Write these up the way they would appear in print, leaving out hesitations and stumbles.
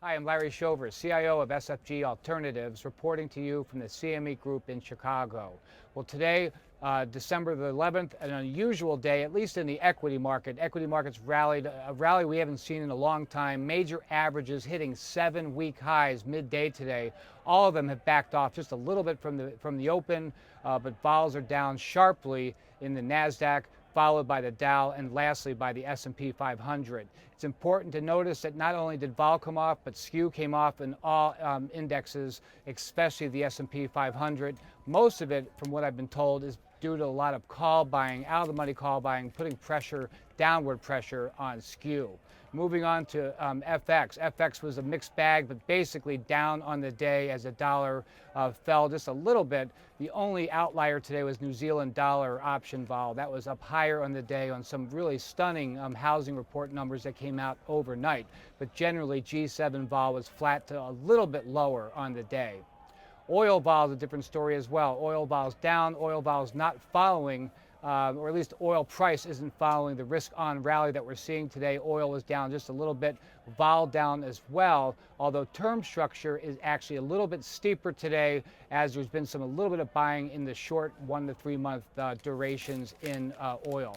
Hi, I'm Larry Shover, CIO of SFG Alternatives, reporting to you from the CME Group in Chicago. Well, today, December the 11th, an unusual day, at least in the equity market. Equity markets rallied, a rally we haven't seen in a long time. Major averages hitting 7-week highs midday today. All of them have backed off just a little bit from the open, but vols are down sharply in the NASDAQ, followed by the Dow, and lastly by the S&P 500. It's important to notice that not only did vol come off, but skew came off in all indexes, especially the S&P 500. Most of it, from what I've been told, is due to a lot of call buying, out of the money call buying, putting pressure, downward pressure on skew. Moving on to FX. FX was a mixed bag, but basically down on the day as the dollar fell just a little bit. The only outlier today was New Zealand dollar option vol. That was up higher on the day on some really stunning housing report numbers that came out overnight. But generally, G7 vol was flat to a little bit lower on the day. Oil vol is a different story as well. Oil vol's down. Oil vol's not following, or at least oil price isn't following the risk-on rally that we're seeing today. Oil is down just a little bit. Vol down as well, although term structure is actually a little bit steeper today, as there's been a little bit of buying in the short 1 to 3 month durations in oil.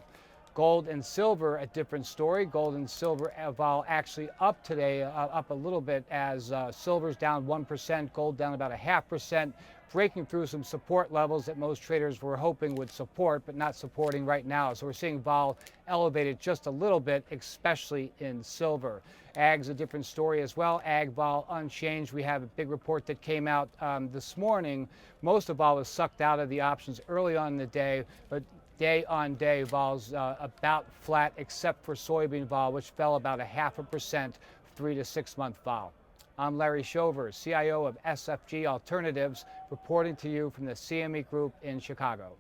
Gold and silver, a different story. Gold and silver vol actually up today, up a little bit as silver's down 1%, gold down about 0.5%, breaking through some support levels that most traders were hoping would support, but not supporting right now. So we're seeing vol elevated just a little bit, especially in silver. Ag's a different story as well. Ag vol unchanged. We have a big report that came out this morning. Most of vol was sucked out of the options early on in the day, but day on day, vol's about flat, except for soybean vol, which fell about 0.5%, 3 to 6 month vol. I'm Larry Shover, CIO of SFG Alternatives, reporting to you from the CME Group in Chicago.